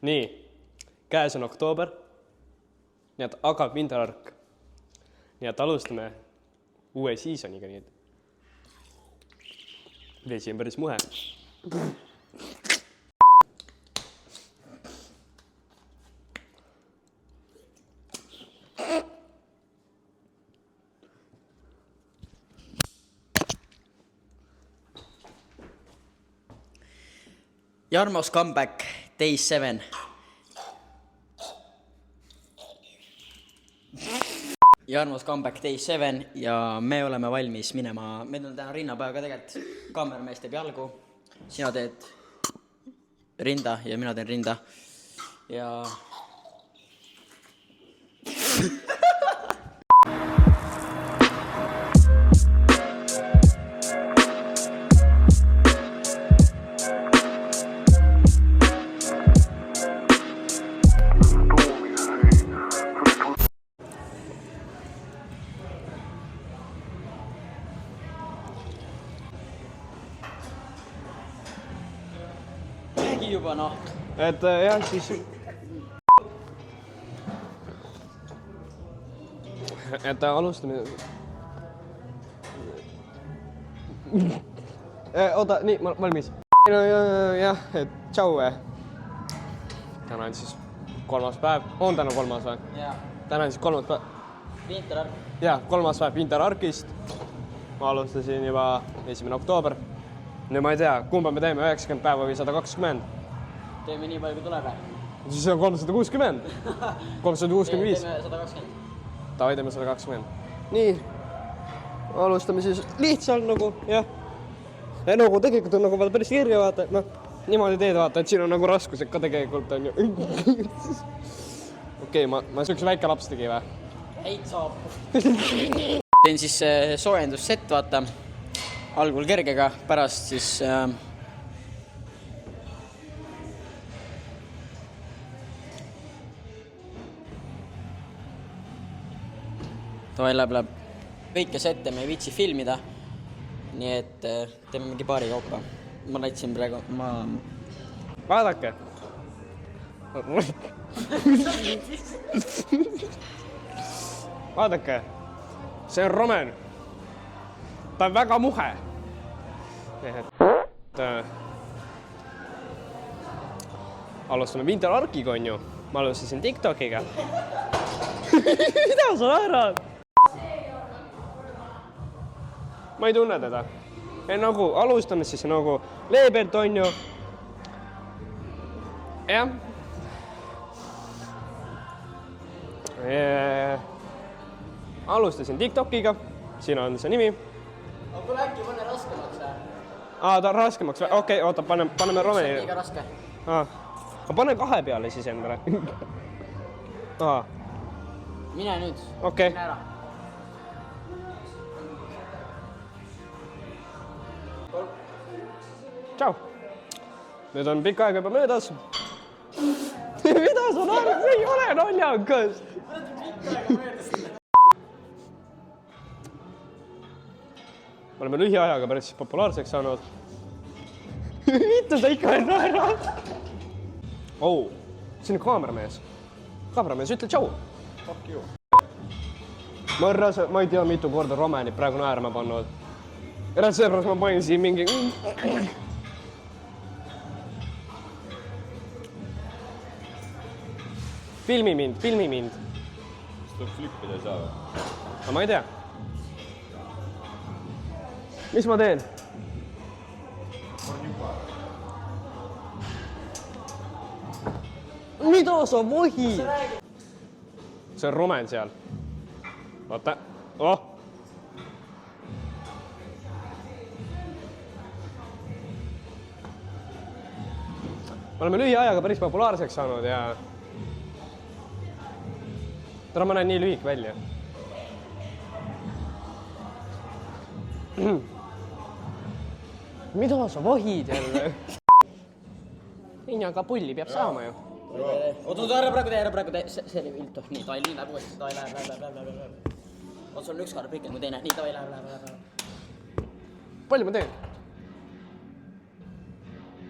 Nii, käes on oktoober, nii et hakkab winterark. Nii et alustame uue seasoniga, nii et vesi on päris muhe. Jarmos comeback, day 7. Jarmos comeback, day 7 ja me oleme valmis minema, meil on täna rinnapäev ka tegelikult, kaameramees teeb jalgu, sina teed rinda ja mina teen rinda ja... juba noh. Et jah, siis... Et alustame... Oota, nii, valmis. Jah, et tšau. Täna on siis 3. päev. On täna 3. päev? Jaa. Täna on siis 3. päev. Winterark. Jah, 3. päev winterarkist. Ma alustasin juba 1. oktoober. Nüüd ma ei tea, kumba me teeme, 90 päeva või 120? Teeme nii palju, kui tuleb. Siis on 360. 365. Teeme 120. Tavai, teeme 120. Nii, alustame siis lihtsalt nagu, jah. Ja nagu tegelikult on nagu vaata päris kirja vaata, et noh, niimoodi teed vaata, et siin on nagu raskused ka tegelikult on ju. Okei, ma üks väike laps tegi või? Heit saab. Teen siis soojendusset, vaata. Algul kergega, pärast siis... Tavai läheb kõike sette, me ei viitsi filmida. Nii et teeme mingi paari kaupa. Ma näitsin praegu, Vaadake. Vaadake. See on Roman. Ta on väga muhe. Alustame winterarkiga, on ju. Ma alustasin TikTokiga. Mida sa naerad? Ma ei tunne teda. Nagu alustame siis nagu leebelt, on ju. Jah. Alustasin TikTokiga. Siin on see nimi. Aga kui äkki mõne raskemaks või? Ta on raskemaks või? Okei, oota, paneme Romani. See on liiga raske. Ma panen 2 peale siis endale. Mine nüüd. Okei. Mine ära. Tšau. Nüüd on pikk aeg juba möödas. Mida sa naerad? See ei ole naljakas. Me oleme lühiajaga päris populaarseks saanud. Mitte sa ikka veel naerad? See on kaameramees. Kaameramees, ütle tšau. Fuck you. Ma ei tea mitu korda Romanit praegu naerma pannud. Ja seepärast ma panin siin mingi... Filmi mind. Kas tuleb flippida ei saa või? Aga ma ei tea. Mis ma teen? Mida sa vohid? See on Roman seal. Vaata. Me oleme lühiajaga päris populaarseks saanud ja... Täna ma näen nii lühik välja. Mida sa vohid jälle? Injaga pulli peab saama ju. Oot, ära praegu tee. See oli viltu. Nii, ta läheb uuesti. Ta läheb. Oot, sul on üks kaart pikem kui teine. Nii, ta läheb. Palju ma teen?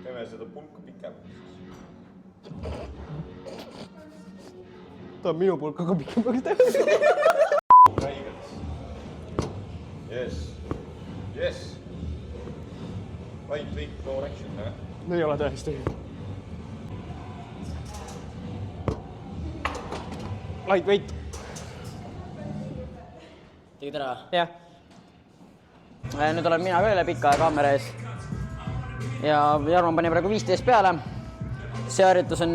Teeme seda pulka pikemaks. ta on minu poolt ka pikem peaks teha. Räigelt. Yes. Yes. Lightweight floor action, jah? No ei ole täiesti. Lightweight. Tegid ära? Jah. Nüüd olen mina ka üle pika kaamera ees. Ja Jarmo pani praegu 15 peale. See harjutus on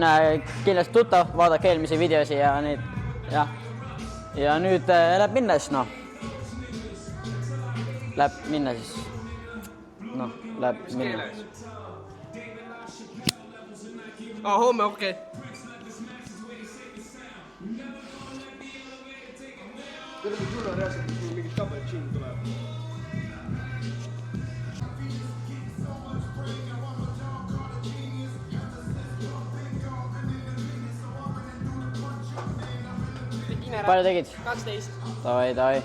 kindlasti tuttav, vaadake eelmisi videosi ja neid, jah. Ja nüüd läheb minna siis, noh. Läheb minna siis. Noh, läheb minna. Homme, okei. Tere, kui sul on reaalselt, kui mingid cappuccino tuleb. Palju tegid? 12. Davai.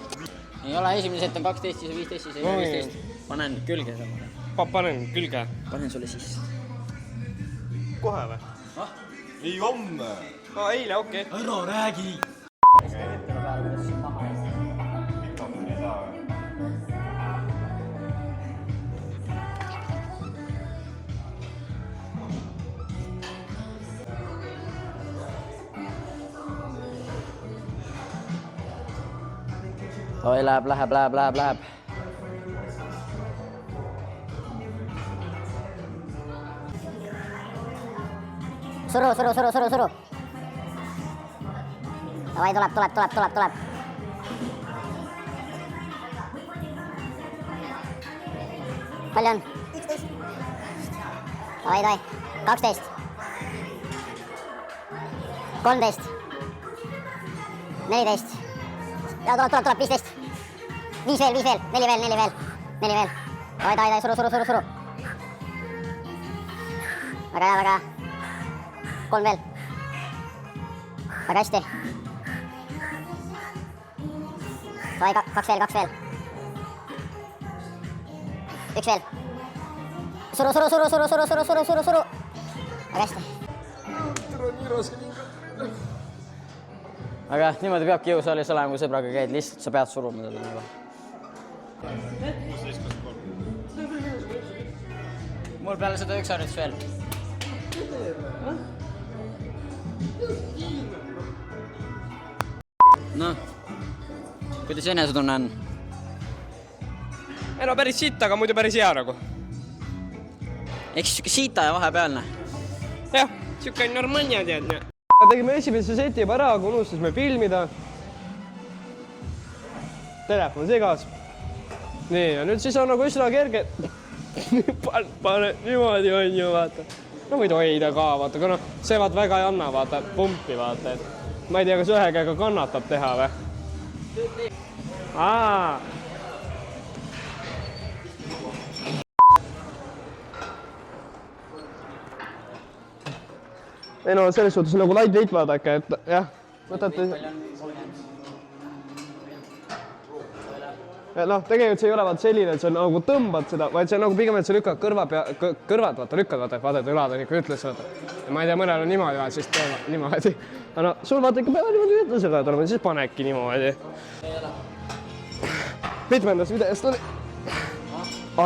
Ei ole, esimene set on 12, siis 15, siis 15. Panen külge samal. Panen külge. Panen sulle sisse. Kohe või? Ei homme! Eile, okei. Ära räägi! Mikrofoni ei saa või? Oi, läheb. Suru. Davai, tuleb. Palju on? 11. Davai. 12. 13. 14. Ja tuleb, 15. 5 veel, 4 veel. Davai, suru. Väga hea. 3 veel. Väga hästi. Davai, 2 veel. 1 veel. Suru. Väga hästi. Aga niimoodi peabki jõusaalis olema, kui sõbraga käid, lihtsalt sa pead suruma teda nagu. Mul peale seda 1 harjutus veel. Noh, kuidas enesetunne on? Ei no päris sitt, aga muidu päris hea nagu. Ehk siis siuke siita ja vahepealne. Jah, siuke normaalne tead. Tegime esimese seti juba ära, aga unustasime filmida. Telefon segas. Nii, ja nüüd siis on nagu üsna kerge. Pane niimoodi on ju, vaata. No võid hoida ka, vaata, aga noh, see vaat väga ei anna, vaata, pumpi, vaata, et ma ei tea, kas ühe käega kannatab teha või? Ei no selles suhtes nagu lightweight vaadake, et jah, võtate... Noh, tegelikult see ei ole vaat selline, et sa nagu tõmbad seda, vaid see on nagu pigem, et sa lükkad kõrvad, vaata, vaata, ülad on ikka ütles, vaata. Ja ma ei tea, mõnel on niimoodi, siis teema niimoodi. Aga no, sul vaata ikka peale niimoodi ütle seda, et olema, siis panedki niimoodi. Mitmendas videost oli?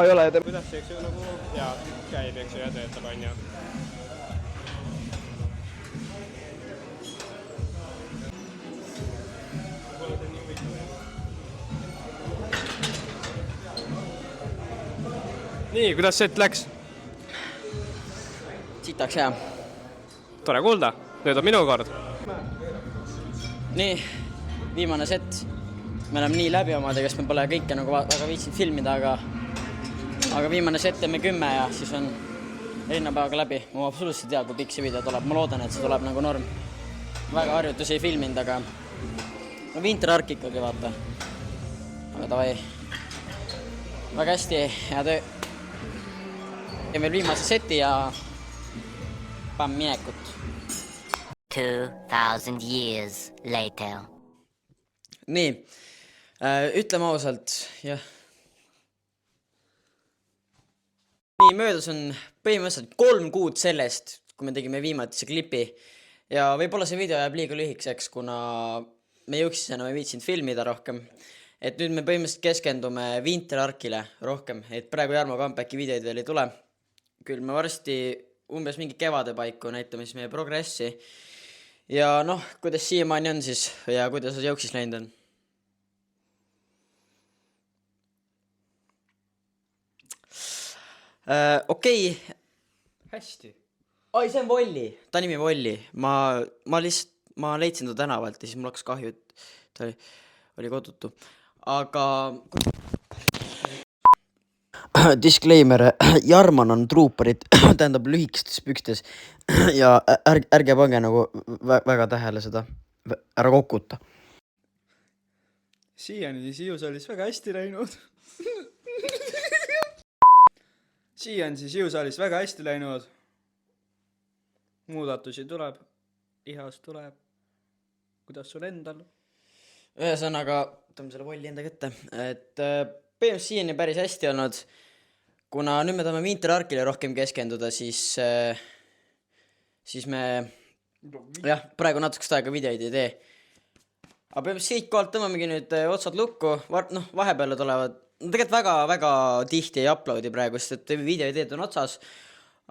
Ei ole, et... Kuidas see, eks ju, nagu hea käib, eks ju, ja töötab, on ju. Nii, kuidas set läks? Sitaks hea. Tore kuulda. Nüüd on minu kord. Nii, viimane set. Me oleme nii läbi omadega, sest me pole kõike nagu väga viitsinud filmida, aga viimane set teeme 10 ja siis on rinnapäevaga läbi. Ma absoluutselt ei tea, kui pikk see video tuleb. Ma loodan, et see tuleb nagu norm. Väga harjutusi ei filminud, aga Winterark ikkagi, vaata. Aga davai. Väga hästi, hea töö. Teeme veel viimase seti ja pann minekut. 2000 years later. Nii, ütleme ausalt, jah. Nii, möödas on põhimõtteliselt 3 kuud sellest, kui me tegime viimati see klipi. ja võib-olla see video jääb liiga lühikeseks, kuna me jõuksime enam ei viitsinud filmida rohkem. Et nüüd me põhimõtteliselt keskendume Winter Arkile rohkem, et praegu Jarmo Comebacki videoid veel ei tule. Küll me varsti umbes mingi kevade paiku näitame siis meie progressi. Ja noh, kuidas siiamaani on siis ja kuidas jõuksis läinud on. Okei. Hästi. Ai, see on Volli. Ta nimi Volli. Ma leidsin ta tänavalt ja siis mul hakkas kahju, et ta oli kodutu. Aga... Disclaimer. Jarman on truuparid, tähendab lühikestes pükstes. Ja ärge pange nagu väga tähele seda. Ära kokuta. Siiani jõusaalis väga hästi läinud. Siiani jõusaalis väga hästi läinud. Muudatusi tuleb. Ihas tuleb. Kuidas sul endal? Ühesõnaga, võtame selle Volli enda kätte. Et põhimõtteliselt siiani päris hästi olnud. Kuna nüüd me tahame Winter Arkile rohkem keskenduda, siis me jah, praegu natukest aega videoid ei tee. Aga põhimõtteliselt siit kohalt tõmbamegi nüüd otsad lukku. Vahepeale tulevad, tegelikult väga-väga tihti ei uploadi praegu, sest et videoideed on otsas.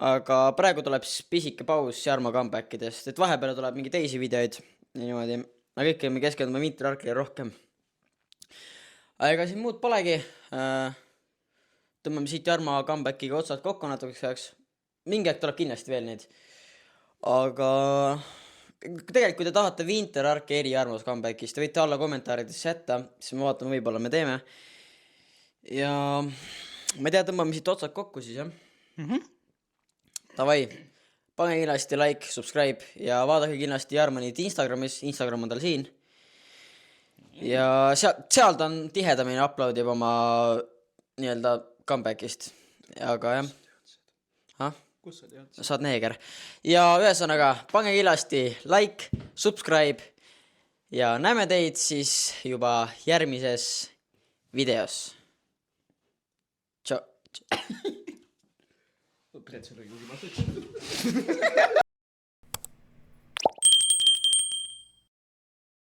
Aga praegu tuleb siis pisike paus Jarmo comebackidest, et vahepeale tuleb mingi teisi videoid ja niimoodi. Aga ikkagi me keskendume Winter Arkile rohkem. Aga siin muud polegi. Tõmbame siit Jarmo comebackiga otsad kokku natukeks ajaks. Mingi aeg tuleb kindlasti veel neid. Aga tegelikult, kui te tahate Winter Arki eri Jarmos comebackist, te võite alla kommentaaridesse jätta, siis me vaatame, võib-olla me teeme. Ja ma ei tea, tõmbame siit otsad kokku siis, jah. Davai, pange kindlasti like, subscribe ja vaadake kindlasti Jarmanit Instagramis, Instagram on tal siin. Ja seal ta on tihedamini uploadib oma nii-öelda comebackist. Aga jah. Kus sa tead? Saad neeger. Ja ühesõnaga, pange kindlasti like, subscribe ja näeme teid siis juba järgmises videos. Tšau. Pidad selle juba